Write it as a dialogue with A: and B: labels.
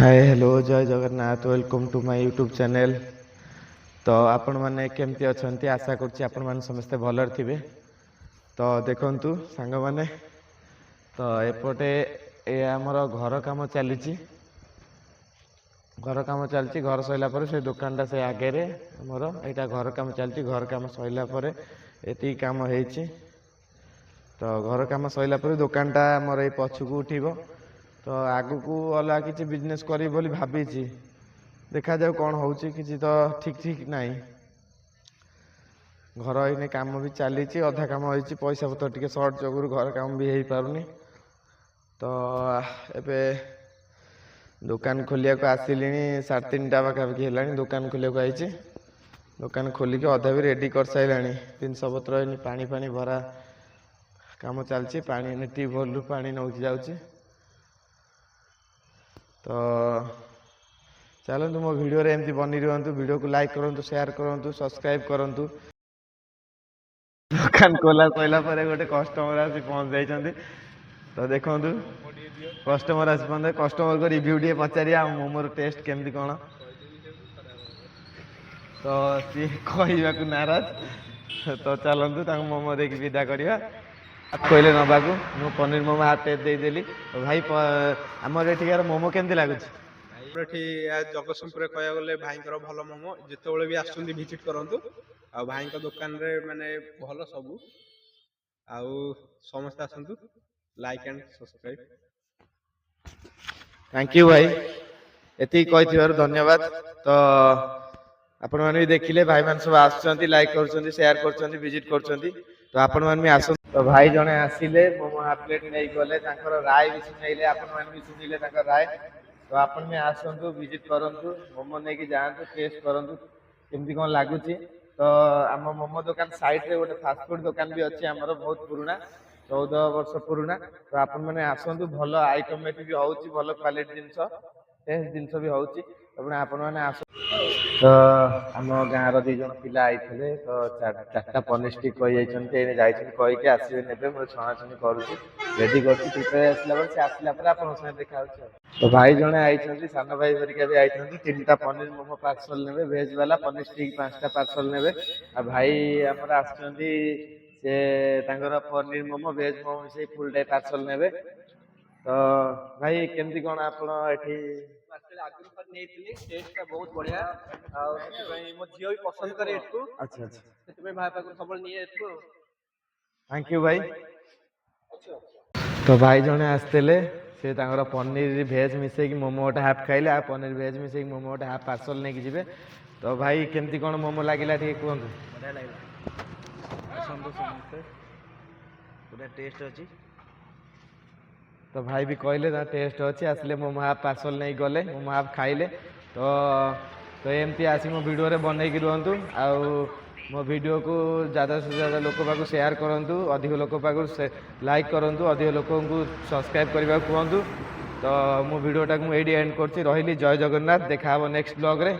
A: हाय hello जय Jagannath welcome to my YouTube channel. तो आपण मैंने केमती अच्छे आशा करुच्ची आपण मैंने समस्ते भलर थे। तो देखु सांग मैंने तो एपटे आमर घर काम चली घर सरला से दुकानटा से आगे आमर यहाँ घर काम चलती घर काम सरला ये कम हो घर काम सरला दुकानटा आमर ये पछक उठब। तो आगु को अलग किसी बिजनेस करी बोली भाभी देखा जाऊ कौन हो तो ठीक ठीक नहीं घर इन काम भी चली अधा काम हो पैसा पतर टे सर्ट जगह घर काम भी हो पारनी। तो एबे दुकान खोलिया को आसिली 3:30 पाखापाखि है दुकान खोलिया को आई दुकान खोलिक अधा भी रेडी कर सारा जिनस पत्र पानी पानी भरा काम चलती पानी ट्यूबवेल रु पानी नौ जाऊँगी। तो चलतु मो वीडियो रे एमती बनी रुहतु वीडियो को लाइक करूँ शेयर करूँ सब्सक्राइब करूँ। दुकान खोला सैला गोटे कस्टमर आसी पहुँच जाइए। तो देखु कस्टमर आसी पहुँचे कस्टमर को रिव्यू टे पचारिया मोमोर टेस्ट केमती कौन। तो सी कहवा नाराज। तो चलतु मोमो देख विदा करवा कहले नवाक मु पनीर मोमो हाथ देदेली। भाई आमर एठार मोमो केमती लगुच
B: जगतसिंहपुर कह गले भाई भल मोमो जिते भी आसुँच भिजिट करूँ आ भाई दुकान रे माने भल सब आउ समस्त आसतु like and subscribe.
A: Thank you भाई एति कही धन्यवाद। तो आपण मैंने भी देखिले भाई मान सब आसुँच लाइक कर शेयर कर विजिट कर। तो आपण मैंने भी आस तो भाई जड़े आसिले मोमो हाफ प्लेट नहीं गले राय भी शुणिले आपण भी शुणिले राय। तो आपण भी आसतु विजिट करूँ मोमो नहीं जातु टेस्ट करूँ केमती कौन लगुच। तो आम मोमो दुकान साइड रे गोटे फास्टफुड दुकान भी अच्छी आमर बहुत पुराना 14 वर्ष पुराना। तो आपण मैंने आसतु भल आइटम भी हो भल क्वालिटी जिनस टेस्ट जिनस भी हो आपण मैंने आस। तो आम गाँव दी जन पिला आई तो 4टा पनीर स्टिक कही कहीकि आसवे ने छणाछुणी करुँच रेडी कर आसला देखा। तो भाई जड़े आई सान भाई हरिका भी आई 3टा पनीर मोमो पार्सल ने भेज वाला पनीर स्टिक 5टा पार्सल ने भाई आमर आसुँच पनीर मोमो भेज मोमो मिसे फुल डे पार्सल ने। तो भाई केमती कौन आप
B: बहुत बढ़िया मो झील भी पसंद करे।
A: अच्छा अच्छा
B: भाई पाक सब नहीं
A: थैंक यू भाई। तो भाई जड़े आसते से पनीर भेज मिसे मोमो गोटे हाफ खाइले आ पनीर भेज मिसे मोमो गोटे हाफ पार्सल नहीं जी। तो भाई केमती कौन मोमो लगे टे कहतु बढ़िया लगे पूरा टेस्ट अच्छी। तो भाई भी कहले टेस्ट अच्छी आसले मोमो हाफ पार्सल नहीं गले मोमो हाफ खाइले। तो एमती आसी मो वीडियो रे बनई रुहतु आउ मो वीडियो को ज़्यादा से ज़्यादा लोक पाक शेयर करूँ अधिक लोक पाक लाइक करूँ अधिक लोक को सब्सक्राइब करने कहतु। तो मो वीडियोटा मुझे एंड कर रही जय जगन्नाथ देखा नेक्स्ट ब्लॉग रे।